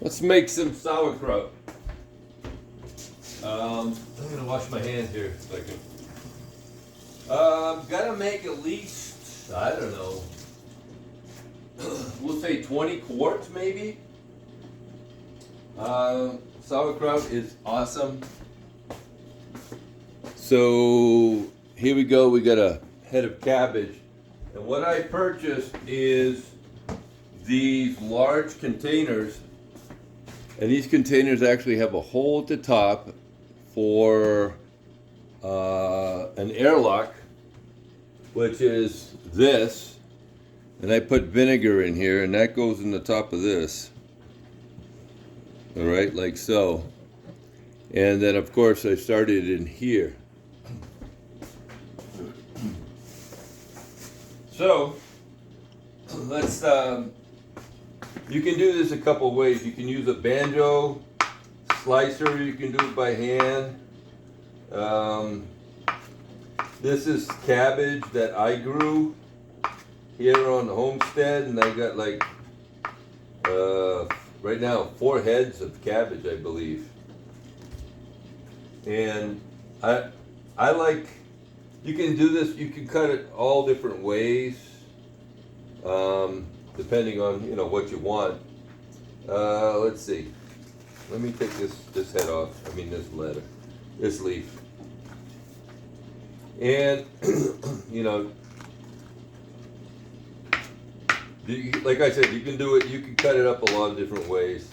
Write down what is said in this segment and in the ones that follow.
Let's make some sauerkraut. I'm gonna wash my hands here a second. Gotta make at least, I don't know, we'll say 20 quarts maybe. Sauerkraut is awesome. So here we go, we got a head of cabbage. And what I purchased is these large containers. And these containers actually have a hole at the top for an airlock, which is this. And I put vinegar in here, and that goes in the top of this. All right, like so. And then, of course, I started in here. So, let's, you can do this a couple ways. You can use a banjo slicer, you can do it by hand. This is cabbage that I grew here on the homestead, and I got like, right now, 4 heads of cabbage, I believe. And I like, you can do this, you can cut it all different ways, depending on, you know, what you want. Let's see. Let me take this head off. I mean this leaf. And, you know, like I said, you can do it, you can cut it up a lot of different ways.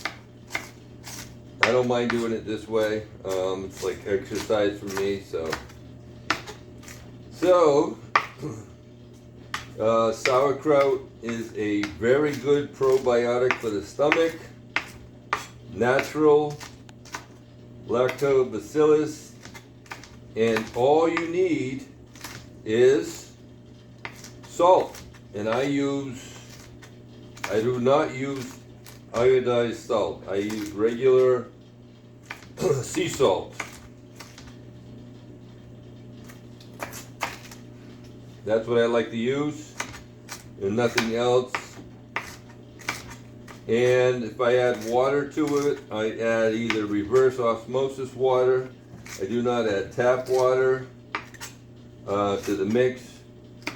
I don't mind doing it this way. It's like exercise for me, so. Sauerkraut is a very good probiotic for the stomach. Natural lactobacillus, and all you need is salt. And I do not use iodized salt. I use regular sea salt. That's what I like to use, and nothing else. And if I add water to it, I add either reverse osmosis water. I do not add tap water to the mix.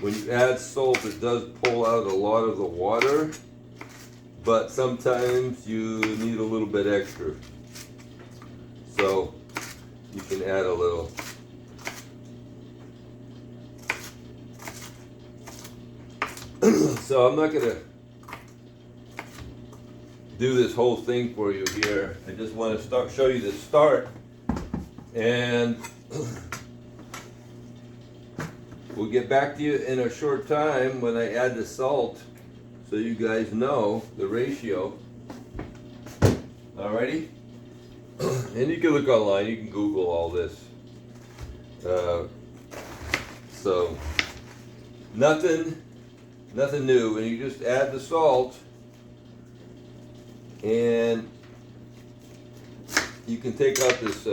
When you add salt, it does pull out a lot of the water, but sometimes you need a little bit extra. So you can add a little. So I'm not gonna do this whole thing for you here. I just want to show you the start, and we'll get back to you in a short time when I add the salt, so you guys know the ratio. Alrighty? And you can look online, you can Google all this. So nothing new, and you just add the salt, and you can take out this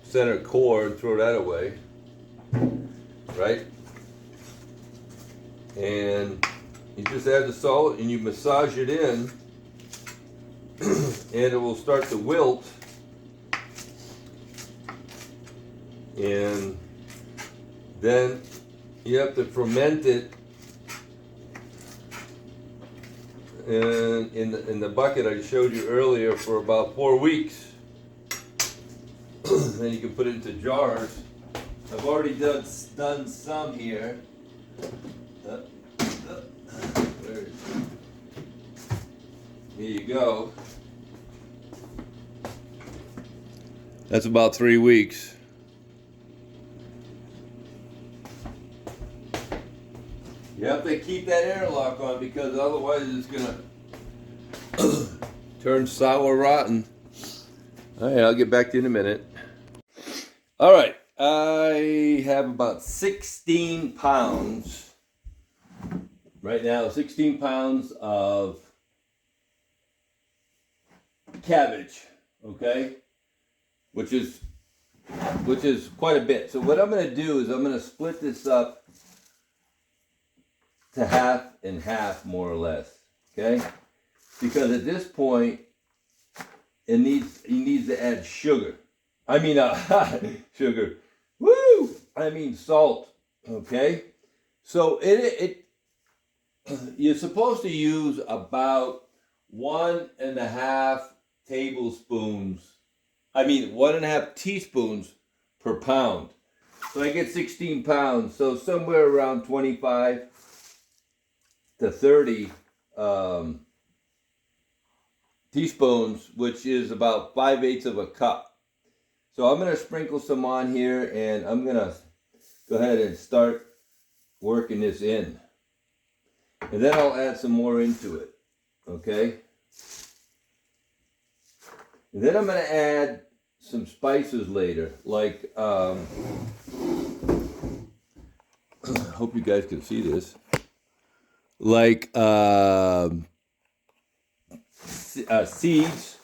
center core and throw that away, right? And you just add the salt and you massage it in, and it will start to wilt, and then you have to ferment it. And in the bucket I showed you earlier for about 4 weeks. Then you can put it into jars. I've already done some here. Here you go. That's about 3 weeks. You have to keep that airlock on, because otherwise it's gonna turn sour rotten. All right, I'll get back to you in a minute. All right, I have about 16 pounds right now. 16 pounds of cabbage, okay, which is quite a bit. So what I'm going to do is I'm going to split this up to half and half, more or less, okay? Because at this point, he needs to add sugar. I mean, sugar. Woo! I mean salt. Okay. So you're supposed to use about 1.5 tablespoons. I mean 1.5 teaspoons per pound. So I get 16 pounds. So somewhere around 25 to 30 teaspoons, which is about 5/8 of a cup. So I'm going to sprinkle some on here, and I'm going to go ahead and start working this in. And then I'll add some more into it. Okay? And then I'm going to add some spices later, like, I hope you guys can see this, like seeds,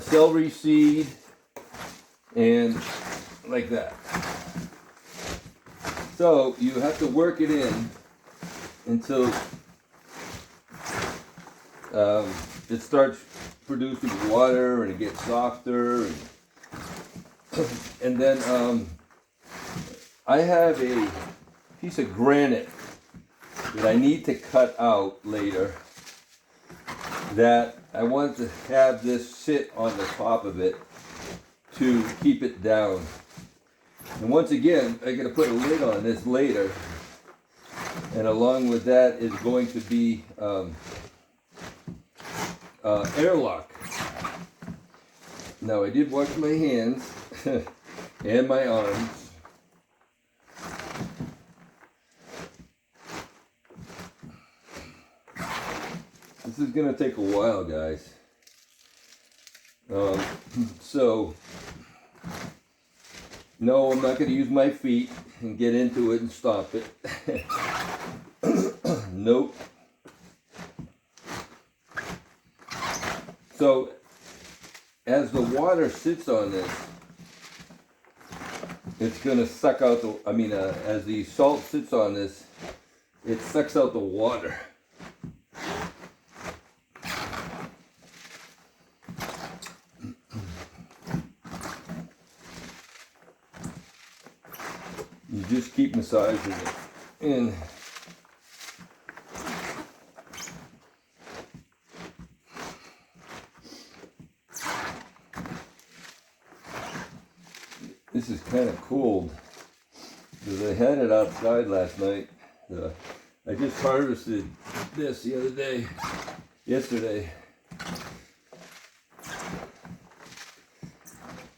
celery seed, and like that. So you have to work it in until it starts producing water and it gets softer, and then I have a piece of granite that I need to cut out later, that I want to have this sit on the top of it to keep it down. And once again, I'm going to put a lid on this later, and along with that is going to be airlock. Now I did wash my hands and my arms. This is going to take a while, guys. So, no, I'm not going to use my feet and get into it and stop it. Nope. So, as the water sits on this, it's going to suck out as the salt sits on this, it sucks out the water. You just keep massaging it in. This is kind of cold because I had it outside last night. I just harvested this yesterday.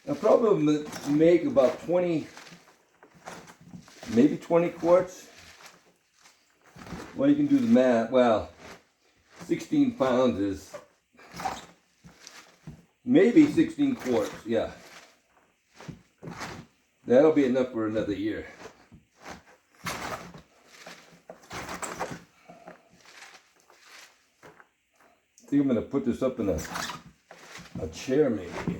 I'll probably make about 20, maybe 20 quarts. Well, you can do the math. Well, 16 pounds is maybe 16 quarts, yeah. That'll be enough for another year. I think I'm going to put this up in a chair maybe.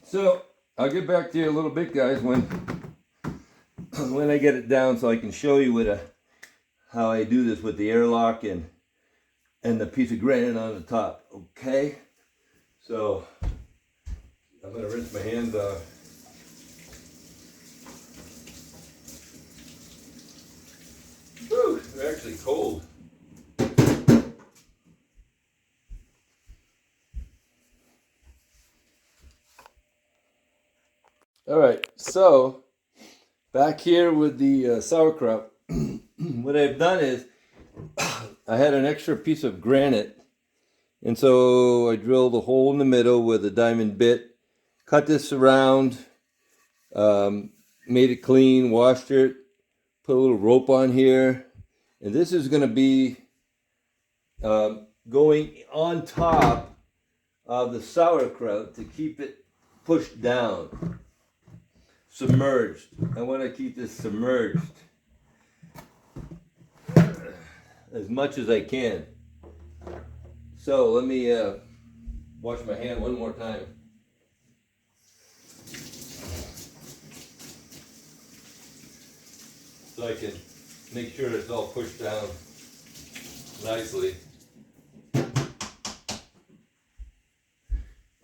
So I'll get back to you a little bit, guys, when I get it down, so I can show you how I do this with the airlock and the piece of granite on the top. Okay, so I'm gonna rinse my hands off. Whew, they're actually cold. All right, so back here with the sauerkraut, what I've done is I had an extra piece of granite, and so I drilled a hole in the middle with a diamond bit, cut this around Made it clean, washed it, put a little rope on here. And this is going to be going on top of the sauerkraut to keep it pushed down, submerged. I want to keep this submerged as much as I can. So let me wash my hand one more time. So I can make sure it's all pushed down nicely.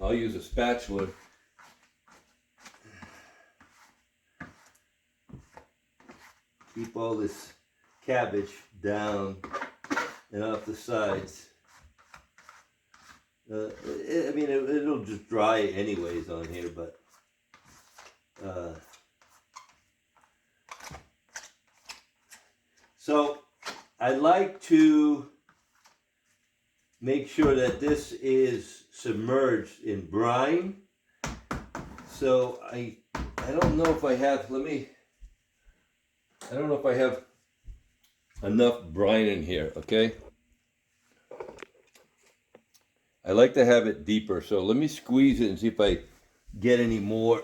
I'll use a spatula. Keep all this cabbage down and off the sides. I mean, it'll just dry anyways on here, but so I like to make sure that this is submerged in brine. So I don't know if I have, I don't know if I have enough brine in here, okay? I like to have it deeper, so let me squeeze it and see if I get any more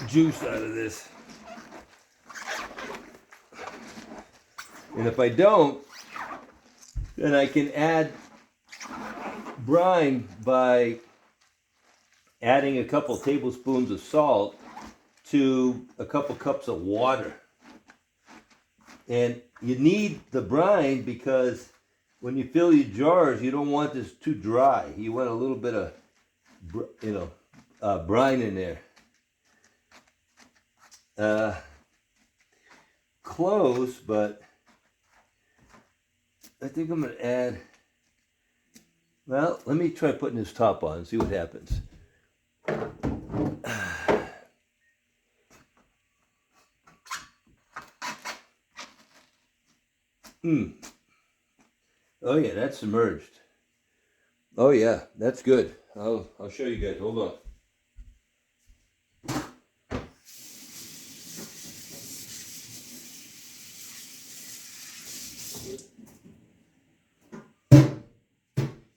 juice out of this. And if I don't, then I can add brine by adding a couple tablespoons of salt to a couple cups of water. And you need the brine because when you fill your jars, you don't want this too dry. You want a little bit of, brine in there. Close, but I think I'm going to add, well, let me try putting this top on and see what happens. Oh yeah, that's submerged. Oh yeah, that's good. I'll show you guys. Hold on.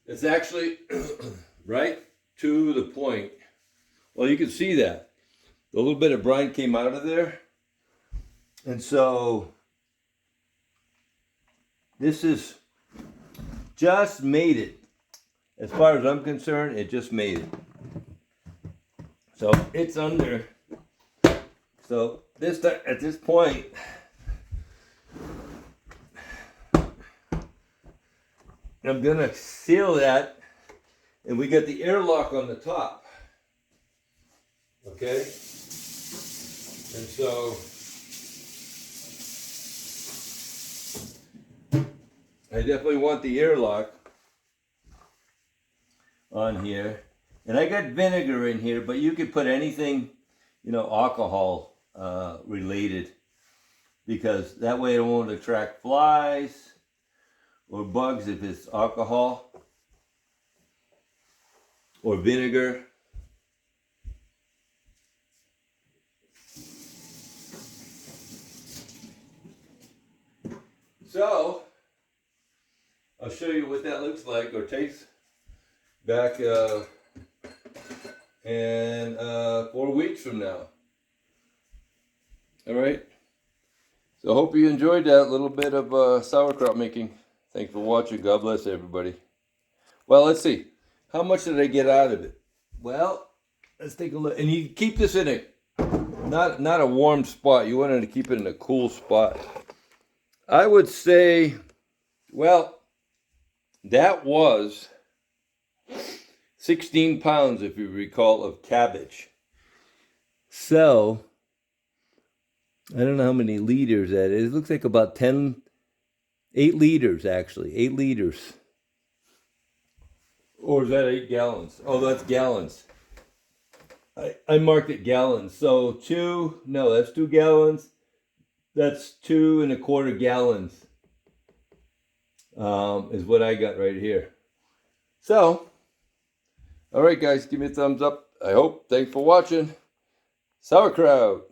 It's actually right to the point. Well, you can see that. A little bit of brine came out of there. And so this is just made it. As far as I'm concerned, it just made it. So it's under. So this at this point, I'm gonna seal that, and we got the airlock on the top. Okay? And so I definitely want the airlock on here. And I got vinegar in here, but you could put anything, alcohol related, because that way it won't attract flies or bugs if it's alcohol or vinegar. So I'll show you what that looks like or tastes back in 4 weeks from now. All right. So I hope you enjoyed that little bit of sauerkraut making. Thanks for watching. God bless everybody. Well, let's see. How much did I get out of it? Well, let's take a look. And you keep this in a not a warm spot. You wanted to keep it in a cool spot. I would say, well, that was 16 pounds, if you recall, of cabbage. So I don't know how many liters that is. It looks like about 8 liters actually, 8 liters. Or is that 8 gallons? Oh, that's gallons. I marked it gallons. So that's 2 gallons. That's 2¼ gallons is what I got right here. So, all right guys, give me a thumbs up. I hope. Thanks for watching. Sauerkraut.